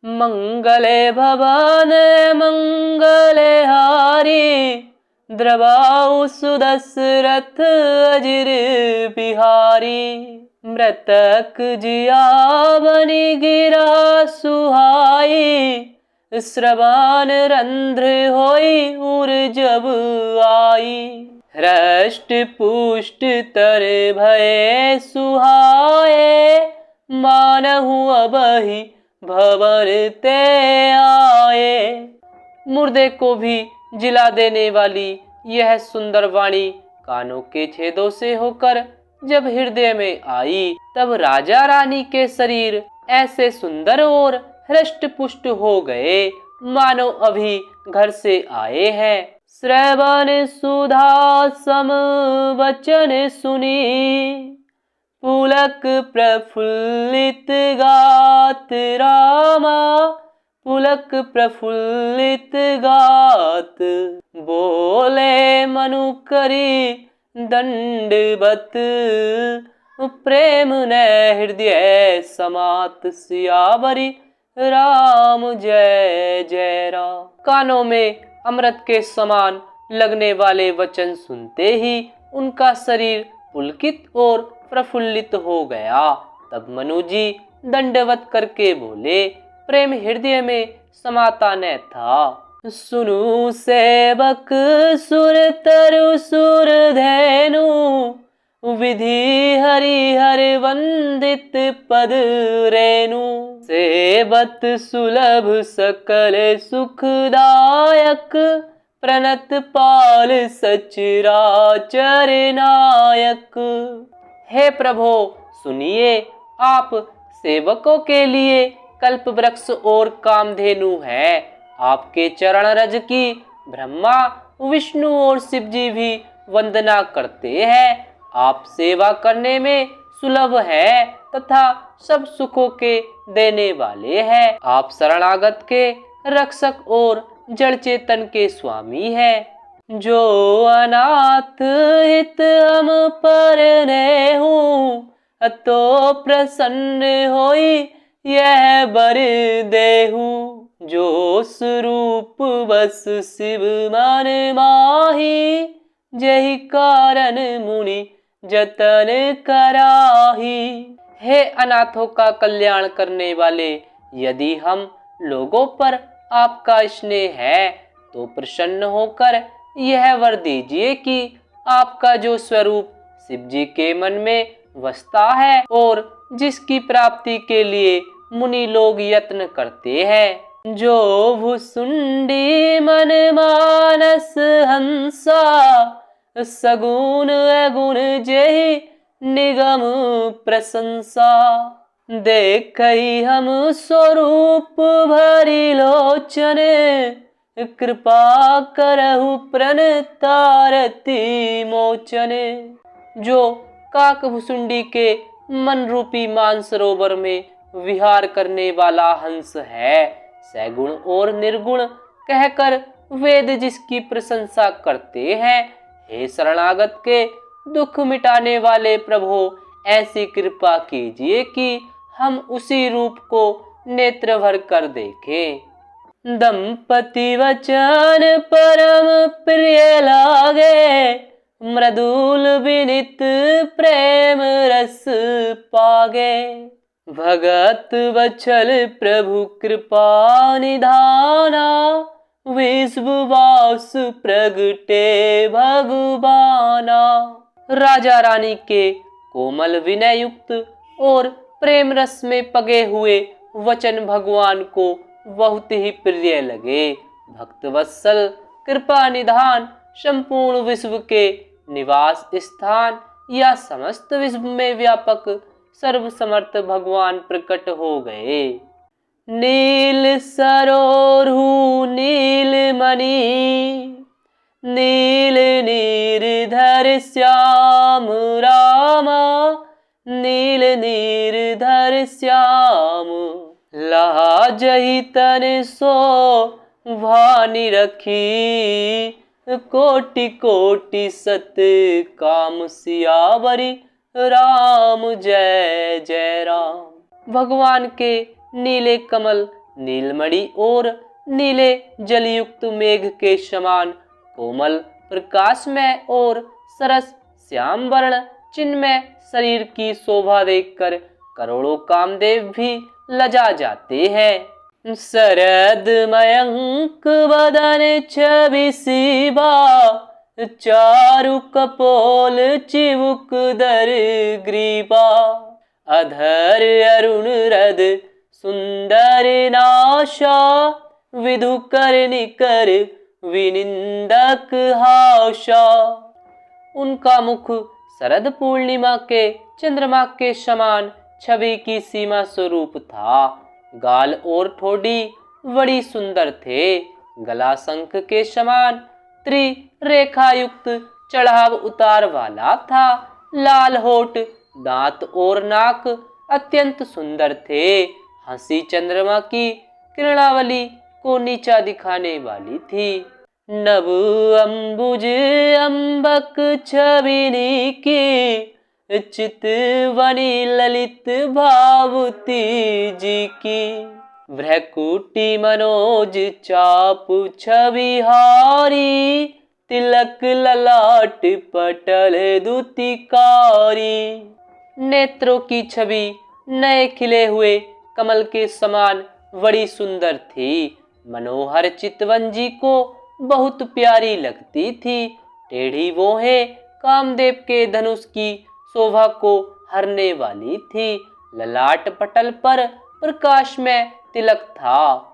मंगले भवाने मंगले हारी, द्रवाउ सुदशरथ अजिर बिहारी। मृतक जियावनि गिरा सुहाई, श्रवण रंध्र होई उर जब आई। हृष्ट पुष्ट तर भये सुहाए, मानहु अबहि भवन ते आए। मुर्दे को भी जिला देने वाली यह सुंदर वाणी कानों के छेदों से होकर जब हृदय में आई, तब राजा रानी के शरीर ऐसे सुंदर और हृष्ट पुष्ट हो गए मानो अभी घर से आए हैं। श्रवण सुधा सम वचन सुनी, पुलक प्रफुल्लित गात रामा। पुलक प्रफुल्लित गात, बोले मनु करी दंडवत। प्रेम ने हृदय समात, सियावरी राम जय जय राम। कानों में अमृत के समान लगने वाले वचन सुनते ही उनका शरीर पुलकित और प्रफुल्लित हो गया। तब मनु जी दंडवत करके बोले, प्रेम हृदय में समाता न था। सुनु सेवक सुर तरु सुर धैनु, विधि हरि हर वंदित पद रेनु। सेवत सुलभ सकल सुखदायक, प्रणत पाल सचराचर नायक। हे प्रभो सुनिए, आप सेवकों के लिए कल्प वृक्ष और कामधेनु है। आपके चरण रज की ब्रह्मा विष्णु और शिव जी भी वंदना करते हैं। आप सेवा करने में सुलभ है तथा सब सुखों के देने वाले हैं। आप शरणागत के रक्षक और जड़ चेतन के स्वामी हैं। जो अनाथ हित हम पर हूँ, तो प्रसन्न होई यह बर देहु। जो स्वरूप बस शिव मन माही, जहि कारण मुनि जतन कराही। हे अनाथों का कल्याण करने वाले, यदि हम लोगों पर आपका स्नेह है तो प्रसन्न होकर यह वर दीजिए कि आपका जो स्वरूप शिव जी के मन में वसता है और जिसकी प्राप्ति के लिए मुनि लोग यत्न करते हैं। जो भुसुंडी मन मानस हंसा, सगुण अगुण जेहि निगम प्रशंसा। देखहि हम स्वरूप भरी लोचन, कृपा करहु प्रणतारति मोचन। जो काक भुसुंडी के मन रूपी मानसरोवर में विहार करने वाला हंस है, सगुण और निर्गुण कहकर वेद जिसकी प्रशंसा करते हैं। हे शरणागत के दुख मिटाने वाले प्रभु, ऐसी कृपा कीजिए कि हम उसी रूप को नेत्र भर कर देखें। दंपति वचन परम प्रिय लागे, मृदुल विनित प्रेम रस पागे। भगत वत्सल प्रभु कृपा निधाना, विश्ववास प्रगटे भगवाना। राजा रानी के कोमल विनय युक्त और प्रेम रस में पगे हुए वचन भगवान को बहुत ही प्रिय लगे। भक्त वत्सल कृपा निधान संपूर्ण विश्व के निवास स्थान या समस्त विश्व में व्यापक सर्वसमर्थ भगवान प्रकट हो गए। नील सरोरु नील मणि, नील नीरधर श्याम रामा। नील नीरधर श्याम, लाजहि तन सो भानि रखी। कोटि कोटि सत काम, सियावरी राम जय जय राम। भगवान के नीले कमल नीलमणि और नीले जलयुक्त मेघ के समान कोमल प्रकाशमय और सरस श्याम वर्ण चिन्मय शरीर की शोभा देखकर करोड़ों कामदेव भी लजा जाते हैं। शरद मयंक वदन छवि शिवा, चारु कपोल चिबुक दर ग्रीवा, अधर अरुण रद सुंदर नाशा, विधु कर निकर विनिंदक हाशा। उनका मुख शरद पूर्णिमा के चंद्रमा के समान छवि की सीमा स्वरूप था। गाल और ठोड़ी बड़ी सुंदर थे। गला शंख के समान त्रिरेखा युक्त चढ़ाव उतार वाला था। लाल होठ, दांत और नाक अत्यंत सुंदर थे। हंसी चंद्रमा की किरणावली को नीचा दिखाने वाली थी। नभ अंबुज अंबक छबिनी की, चितवनी ललित भावती जी की। भ्रकुटी मनोज चाप छबिहारी, तिलक ललाट पटल दुतिकारी। नेत्रों की छवि नए खिले हुए कमल के समान बड़ी सुंदर थी। मनोहर चितवन जी को बहुत प्यारी लगती थी। टेढ़ी भौहें कामदेव के धनुष की शोभा को हरने वाली थी। ललाट पटल पर प्रकाश में तिलक था।